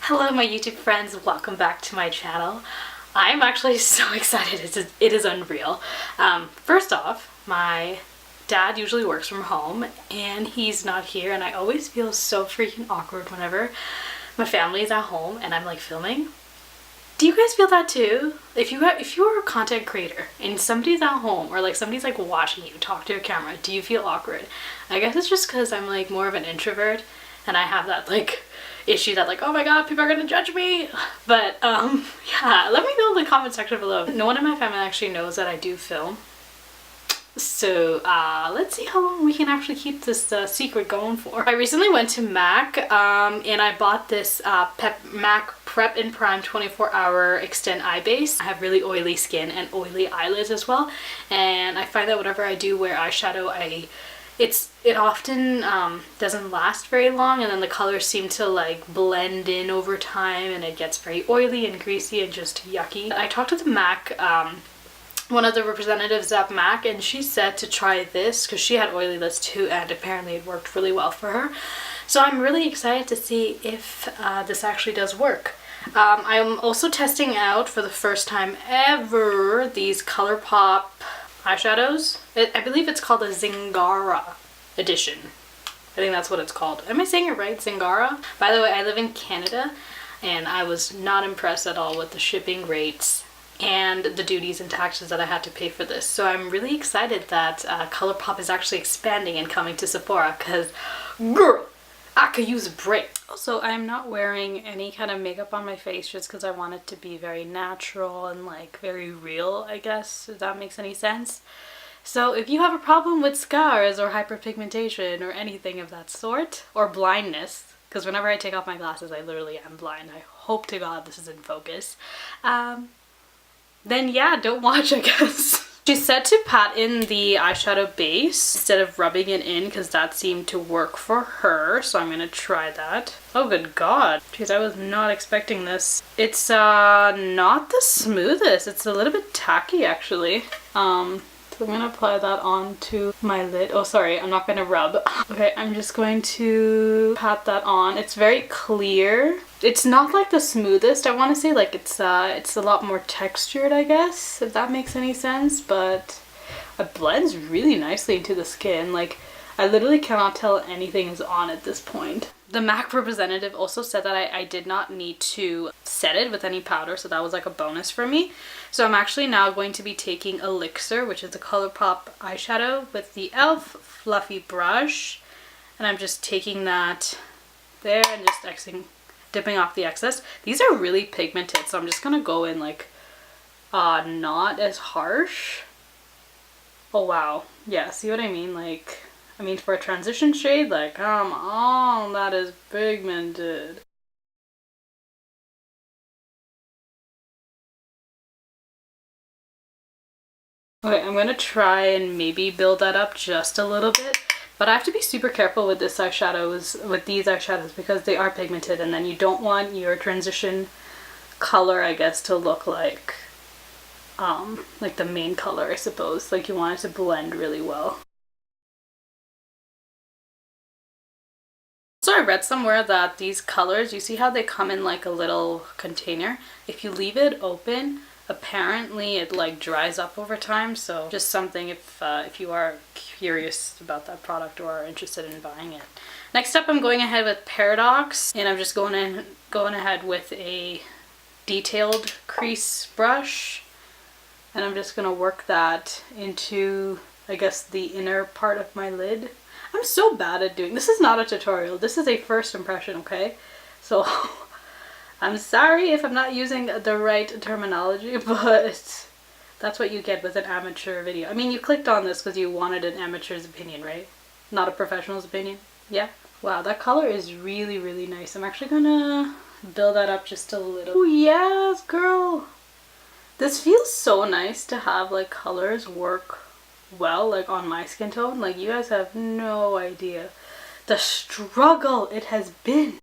Hello my YouTube friends, welcome back to my channel. I'm actually so excited, it is unreal. First off, my dad usually works from home and he's not here, and I always feel so freaking awkward whenever my family is at home and I'm like filming. Do you guys feel that too? If you're a content creator and somebody's at home or like somebody's like watching you talk to a camera, do you feel awkward? I guess it's just because I'm like more of an introvert and I have that like issue that like, oh my god, people are gonna judge me. But yeah, let me know in the comment section below. No one in my family actually knows that I do film. So let's see how long we can actually keep this secret going for. I recently went to MAC and I bought this MAC Prep and Prime 24-hour Extend Eye Base. I have really oily skin and oily eyelids as well, and I find that whenever I do wear eyeshadow, it often doesn't last very long, and then the colors seem to like blend in over time and it gets very oily and greasy and just yucky. I talked to the MAC one of the representatives at MAC, and she said to try this because she had oily lids too, and apparently it worked really well for her. So I'm really excited to see if this actually does work. I'm also testing out for the first time ever these Colourpop eyeshadows. I believe it's called the Zingara edition. I think that's what it's called. Am I saying it right? Zingara? By the way, I live in Canada and I was not impressed at all with the shipping rates and the duties and taxes that I had to pay for this. So I'm really excited that Colourpop is actually expanding and coming to Sephora, because girl, I could use a break. Also, I'm not wearing any kind of makeup on my face just because I want it to be very natural and like very real, I guess, if that makes any sense. So if you have a problem with scars or hyperpigmentation or anything of that sort, or blindness, because whenever I take off my glasses I literally am blind, I hope to god this is in focus, then yeah, don't watch, I guess. She said to pat in the eyeshadow base instead of rubbing it in because that seemed to work for her, so I'm gonna try that. Oh good god, because I was not expecting this. It's not the smoothest, it's a little bit tacky actually. So I'm gonna apply that onto my lid. Oh sorry, I'm not gonna rub. Okay, I'm just going to pat that on. It's very clear. It's not like the smoothest. I want to say like it's a lot more textured, I guess, if that makes any sense, but it blends really nicely into the skin. Like I literally cannot tell anything is on at this point. The MAC representative also said that I did not need to set it with any powder, so that was like a bonus for me. So I'm actually now going to be taking Elixir, which is the Colourpop eyeshadow, with the e.l.f. fluffy brush, and I'm just taking that there and just dipping off the excess. These are really pigmented, so I'm just gonna go in like not as harsh. Oh wow, yeah, see what I mean? Like, I mean, for a transition shade, like, come on, that is pigmented. Okay, I'm gonna try and maybe build that up just a little bit, but I have to be super careful with these eyeshadows because they are pigmented, and then you don't want your transition color, I guess, to look like the main color, I suppose. Like, you want it to blend really well. So I read somewhere that these colors, you see how they come in like a little container? If you leave it open, apparently it like dries up over time. So just something if you are curious about that product or are interested in buying it. Next up, I'm going ahead with Paradox, and I'm just going ahead with a detailed crease brush, and I'm just gonna work that into, I guess, the inner part of my lid. I'm so bad at doing this. Is not a tutorial. This is a first impression, okay? So I'm sorry if I'm not using the right terminology, but that's what you get with an amateur video. I mean, you clicked on this because you wanted an amateur's opinion, right? Not a professional's opinion. Yeah? Wow, that color is really, really nice. I'm actually gonna build that up just a little. Oh yes, girl! This feels so nice to have like colors work well, like on my skin tone. Like, you guys have no idea the struggle it has been.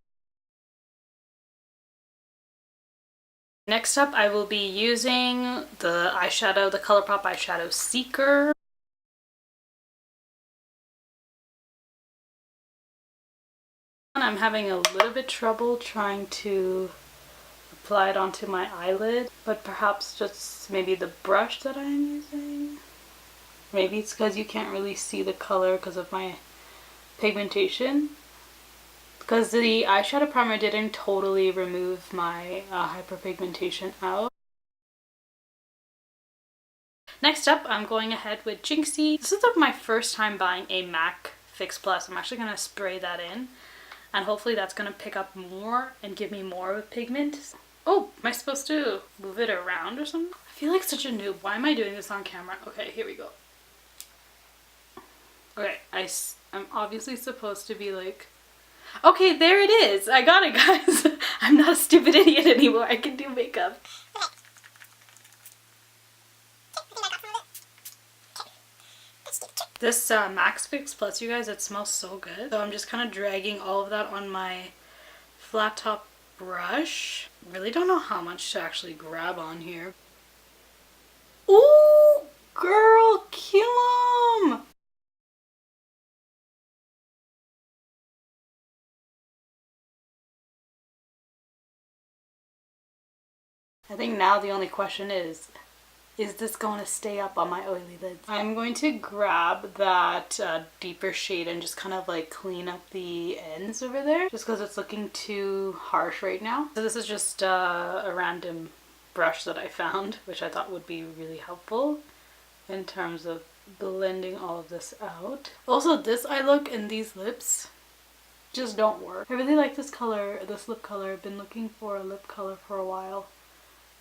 Next up, I will be using the eyeshadow, the Colourpop eyeshadow Seeker. I'm having a little bit trouble trying to apply it onto my eyelid, but perhaps just maybe the brush that I'm using. Maybe it's because you can't really see the color because of my pigmentation. Because the eyeshadow primer didn't totally remove my hyperpigmentation out. Next up, I'm going ahead with Jinxie. This is my first time buying a MAC Fix Plus. I'm actually going to spray that in, and hopefully that's going to pick up more and give me more of a pigment. Oh, am I supposed to move it around or something? I feel like such a noob. Why am I doing this on camera? Okay, here we go. Okay, I'm obviously supposed to be like... Okay, there it is! I got it, guys! I'm not a stupid idiot anymore. I can do makeup. This Max Fix Plus, you guys, it smells so good. So I'm just kind of dragging all of that on my flat top brush. Really don't know how much to actually grab on here. Ooh, girl, kill 'em! I think now the only question is this going to stay up on my oily lids? I'm going to grab that deeper shade and just kind of like clean up the ends over there, just because it's looking too harsh right now. So this is just a random brush that I found, which I thought would be really helpful in terms of blending all of this out. Also, this eye look and these lips just don't work. I really like this color, this lip color. I've been looking for a lip color for a while.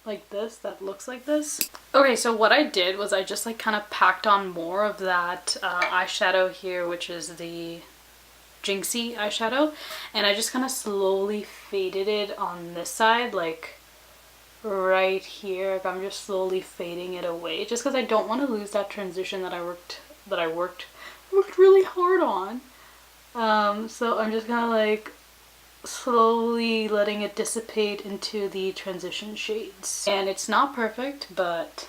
Like this, that looks like this. Okay, so what I did was I just like kind of packed on more of that eyeshadow here, which is the Jinxie eyeshadow, and I just kind of slowly faded it on this side, like right here. Like, I'm just slowly fading it away, just because I don't want to lose that transition that I worked really hard on. So I'm just kind of like slowly letting it dissipate into the transition shades. And it's not perfect, but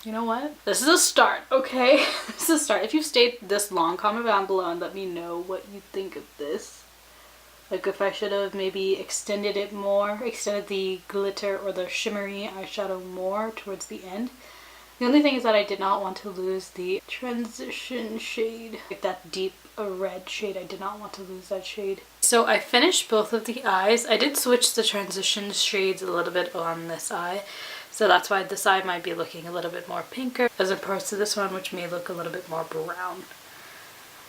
you know what? This is a start, okay? This is a start. If you've stayed this long, comment down below and let me know what you think of this. Like if I should have maybe extended it more, extended the glitter or the shimmery eyeshadow more towards the end. The only thing is that I did not want to lose the transition shade. Like that deep red shade, I did not want to lose that shade. So I finished both of the eyes. I did switch the transition shades a little bit on this eye. So that's why this eye might be looking a little bit more pinker as opposed to this one, which may look a little bit more brown.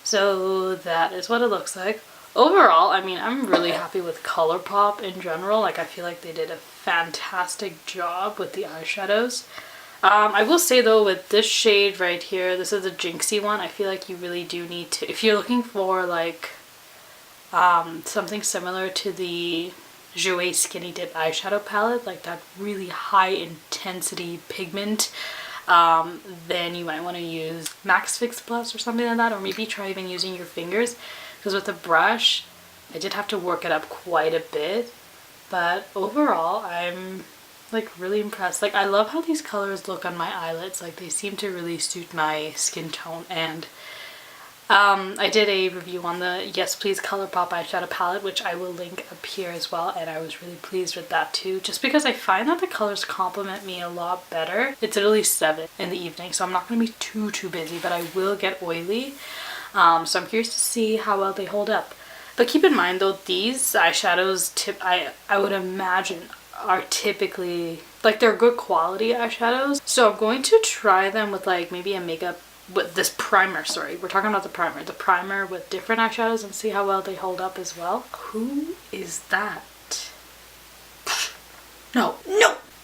So that is what it looks like. Overall, I mean, I'm really happy with Colourpop in general. Like, I feel like they did a fantastic job with the eyeshadows. I will say though, with this shade right here, this is the Jinxie one, I feel like you really do need to, if you're looking for like something similar to the Jouer Skinny Dip eyeshadow palette, like that really high intensity pigment, then you might want to use Max Fix Plus or something like that, or maybe try even using your fingers, because with the brush I did have to work it up quite a bit, but overall I'm like really impressed. Like, I love how these colors look on my eyelids. Like, they seem to really suit my skin tone. And I did a review on the Yes Please Colourpop eyeshadow palette, which I will link up here as well, and I was really pleased with that too, just because I find that the colors complement me a lot better. It's literally 7 in the evening, so I'm not going to be too busy, but I will get oily. So I'm curious to see how well they hold up. But keep in mind though, these eyeshadows I would imagine are typically, like, they're good quality eyeshadows. So I'm going to try them with like maybe a makeup with this primer. Sorry, we're talking about the primer with different eyeshadows, and see how well they hold up as well. Who is that? No,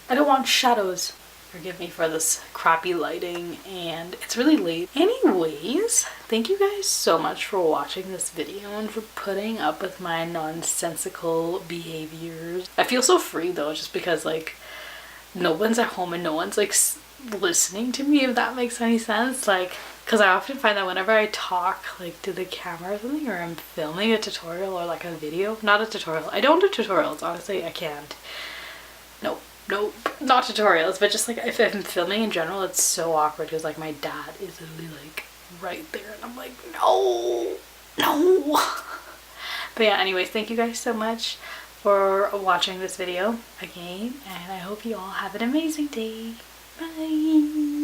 I don't want shadows. Forgive me for this crappy lighting, and it's really late. Anyways, thank you guys so much for watching this video and for putting up with my nonsensical behaviors. I feel so free though, just because like no one's at home and no one's like listening to me, if that makes any sense. Like, because I often find that whenever I talk like to the camera or something, or I'm filming a tutorial or like a video, not a tutorial, I don't do tutorials, honestly. I can't. Nope, not tutorials, but just like if I'm filming in general, it's so awkward because like my dad is literally like right there and I'm like, no. But yeah, anyways, thank you guys so much for watching this video again, and I hope you all have an amazing day. Bye!